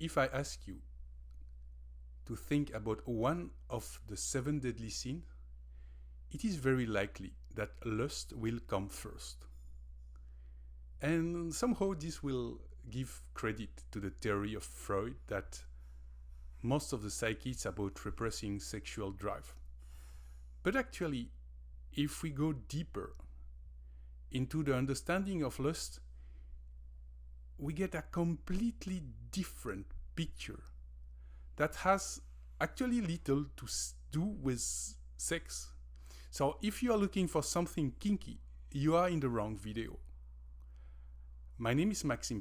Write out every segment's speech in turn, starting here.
if I ask you to think about one of the 7 deadly sins, it is very likely that lust will come first. And somehow this will give credit to the theory of Freud that most of the psyche is about repressing sexual drive. But actually, if we go deeper into the understanding of lust, we get a completely different picture that has actually little to do with sex. So if you are looking for something kinky, you are in the wrong video. My name is Maxim.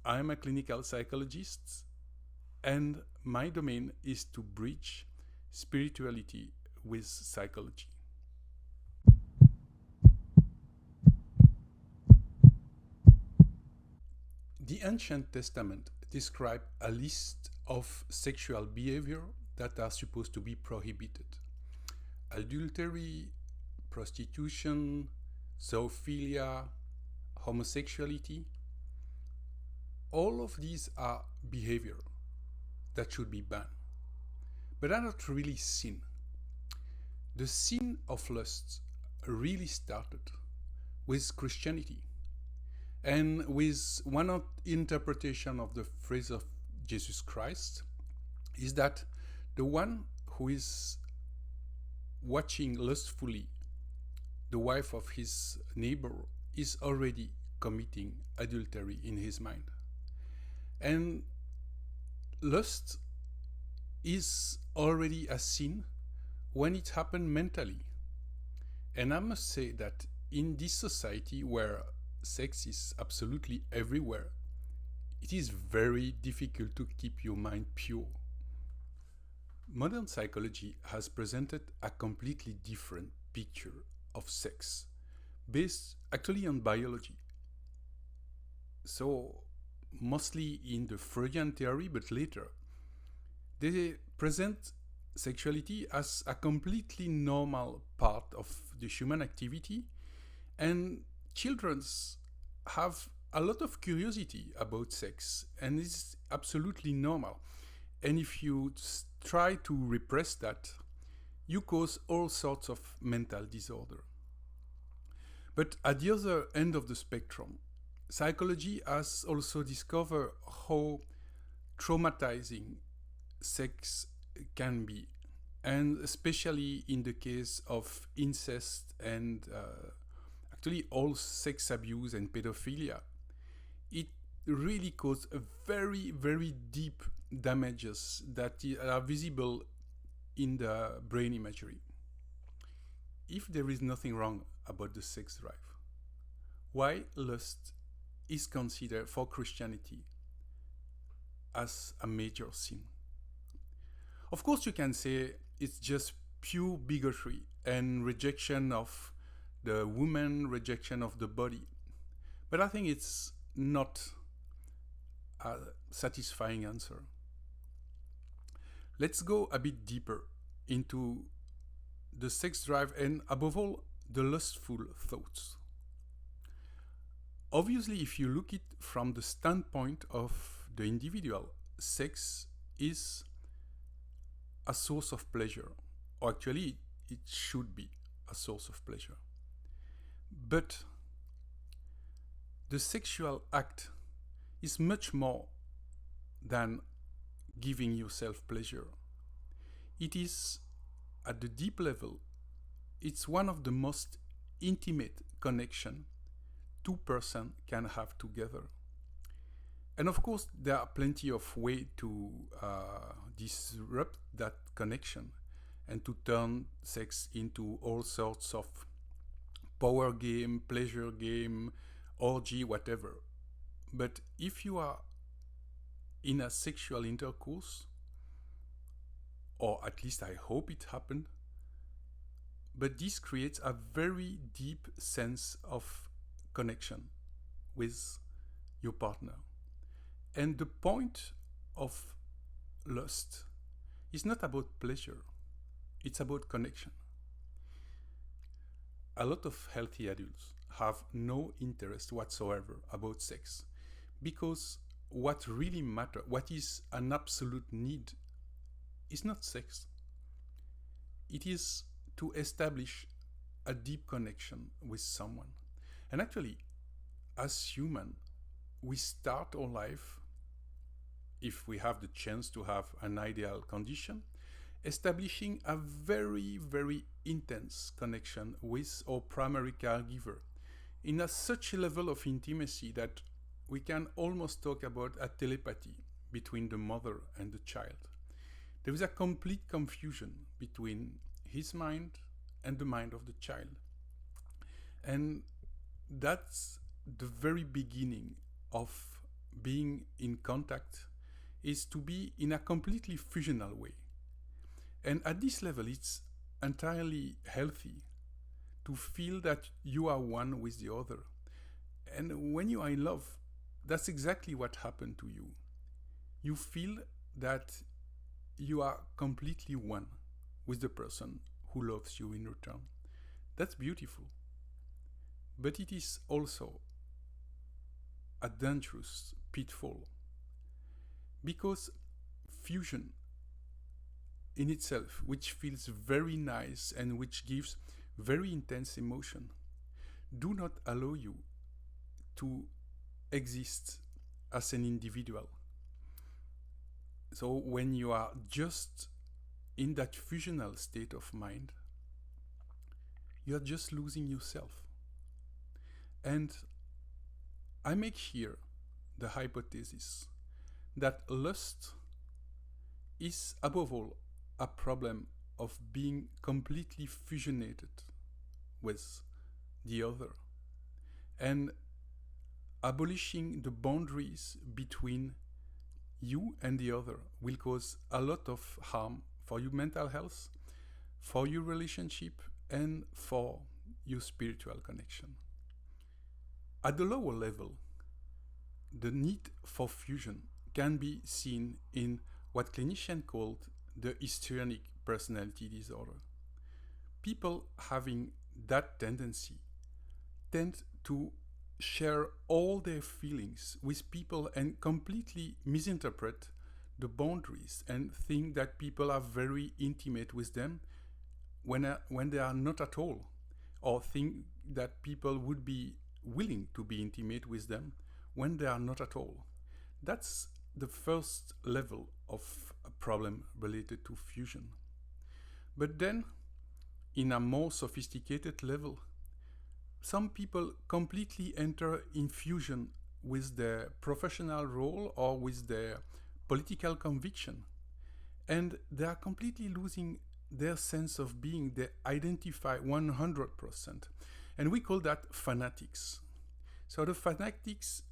I am a clinical psychologist, and my domain is to bridge spirituality with psychology. The Ancient Testament describes a list of sexual behavior that are supposed to be prohibited. Adultery, prostitution, zoophilia, homosexuality, all of these are behavior that should be banned, but are not really sin. The sin of lust really started with Christianity, and with one interpretation of the phrase of Jesus Christ is that the one who is watching lustfully the wife of his neighbor is already committing adultery in his mind. And lust is already a sin when it happens mentally. And I must say that in this society where sex is absolutely everywhere, it is very difficult to keep your mind pure. Modern psychology has presented a completely different picture of sex, based actually on biology. So, mostly in the Freudian theory, but later, they present sexuality as a completely normal part of the human activity, and children have a lot of curiosity about sex, and it's absolutely normal. And if you try to repress that, you cause all sorts of mental disorder. But at the other end of the spectrum, psychology has also discovered how traumatizing sex can be, and especially in the case of incest and actually all sex abuse and pedophilia, it really causes a very, very deep damages that are visible in the brain imagery. If there is nothing wrong about the sex drive, why lust is considered for Christianity as a major sin? Of course, you can say it's just pure bigotry and rejection of the woman, rejection of the body. But I think it's not a satisfying answer. Let's go a bit deeper into the sex drive and, above all, the lustful thoughts. Obviously, if you look at it from the standpoint of the individual, sex is a source of pleasure, or actually, it should be a source of pleasure. But the sexual act is much more than giving yourself pleasure. It is, at the deep level, it's one of the most intimate connection two persons can have together. And of course, there are plenty of ways to disrupt that connection and to turn sex into all sorts of power game, pleasure game, orgy, whatever. But if you are in a sexual intercourse, or at least I hope it happened, but this creates a very deep sense of connection with your partner. And the point of lust is not about pleasure, it's about connection. A lot of healthy adults have no interest whatsoever about sex because what really matters, what is an absolute need, is not sex. It is to establish a deep connection with someone. And actually, as human, we start our life, if we have the chance to have an ideal condition, establishing a very, very intense connection with our primary caregiver in such a level of intimacy that we can almost talk about a telepathy between the mother and the child. There is a complete confusion between his mind and the mind of the child. And that's the very beginning of being in contact, is to be in a completely fusional way. And at this level, it's entirely healthy to feel that you are one with the other. And when you are in love, that's exactly what happened to you. You feel that you are completely one with the person who loves you in return. That's beautiful. But it is also a dangerous pitfall, because fusion in itself, which feels very nice and which gives very intense emotion, do not allow you to exist as an individual. So when you are just in that fusional state of mind, you are just losing yourself. And I make here the hypothesis that lust is above all a problem of being completely fusionated with the other, and abolishing the boundaries between you and the other will cause a lot of harm for your mental health, for your relationship, and for your spiritual connection. At the lower level, the need for fusion can be seen in what clinicians called the histrionic personality disorder. People having that tendency tend to share all their feelings with people and completely misinterpret the boundaries and think that people are very intimate with them when they are not at all, or think that people would be willing to be intimate with them when they are not at all. That's the first level of a problem related to fusion. But then, in a more sophisticated level, some people completely enter in fusion with their professional role or with their political conviction, and they are completely losing their sense of being. They identify 100%, and we call that fanatics. So the fanatics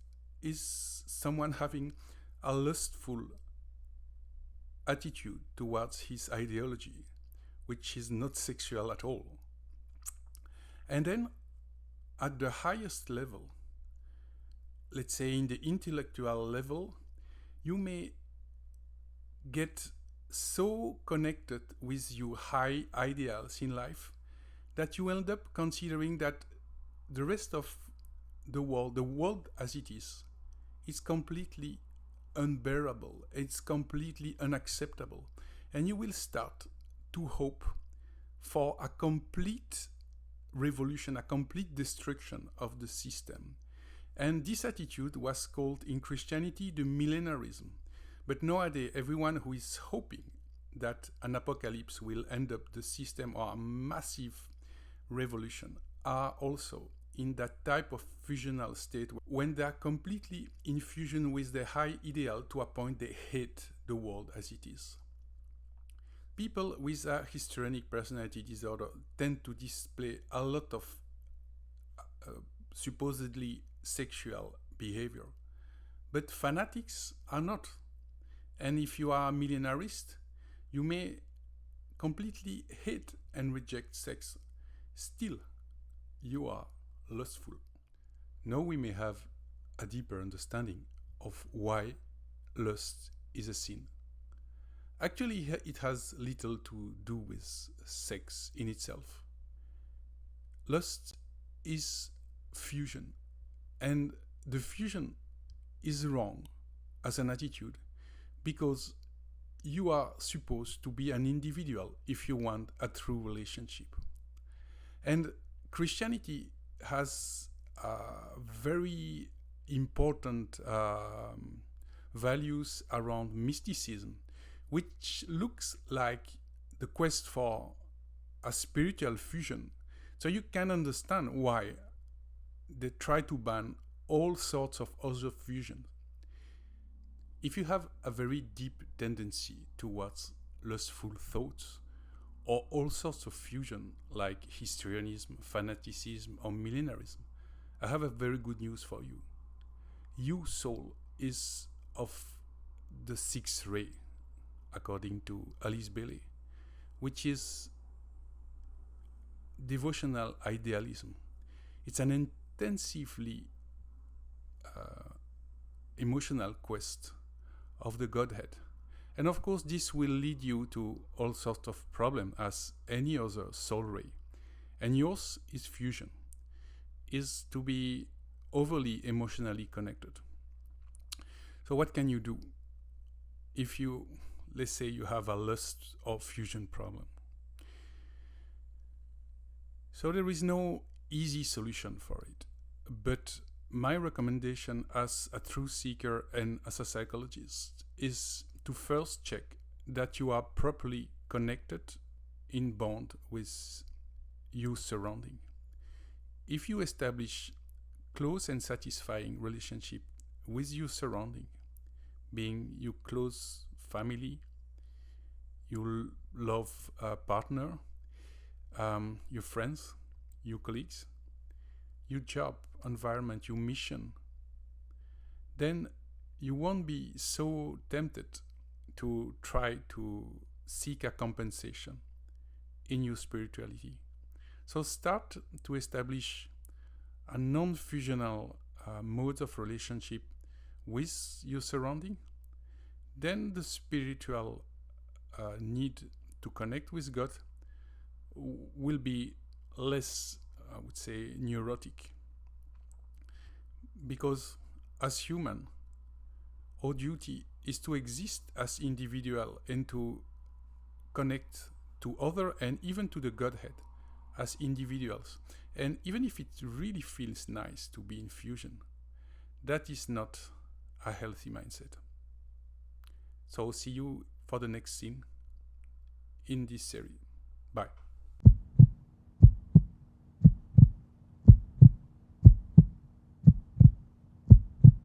is someone having a lustful attitude towards his ideology, which is not sexual at all. And then at the highest level, let's say in the intellectual level, you may get so connected with your high ideals in life that you end up considering that the rest of the world as it is completely unbearable, it's completely unacceptable, and you will start to hope for a complete revolution, a complete destruction of the system. And this attitude was called in Christianity the millenarism. But nowadays, everyone who is hoping that an apocalypse will end up the system or a massive revolution are also in that type of fusional state when they are completely in fusion with their high ideal to a point they hate the world as it is. People with a histrionic personality disorder tend to display a lot of supposedly sexual behavior, but fanatics are not. And if you are a millenarist, you may completely hate and reject sex. Still, you are lustful. Now we may have a deeper understanding of why lust is a sin. Actually, it has little to do with sex in itself. Lust is fusion, and the fusion is wrong as an attitude, because you are supposed to be an individual if you want a true relationship. And Christianity has very important values around mysticism, which looks like the quest for a spiritual fusion. So you can understand why they try to ban all sorts of other fusions. If you have a very deep tendency towards lustful thoughts, or all sorts of fusion like histrionism, fanaticism, or millenarism, I have a very good news for you. Your soul is of the sixth ray, according to Alice Bailey, which is devotional idealism. It's an intensively emotional quest of the Godhead. And of course, this will lead you to all sorts of problems as any other soul ray. And yours is fusion, is to be overly emotionally connected. So what can you do if you, let's say you have a lust or fusion problem? So there is no easy solution for it, but my recommendation as a truth seeker and as a psychologist is to first check that you are properly connected in bond with your surrounding. If you establish close and satisfying relationship with your surrounding, being your close family, your love partner, your friends, your colleagues, your job, environment, your mission, then you won't be so tempted to try to seek a compensation in your spirituality. So start to establish a non-fusional modes of relationship with your surrounding. Then the spiritual need to connect with God will be less, I would say, neurotic. Because as human, our duty is to exist as individual and to connect to other and even to the Godhead as individuals. And even if it really feels nice to be in fusion, that is not a healthy mindset. So see you for the next scene in this series. Bye.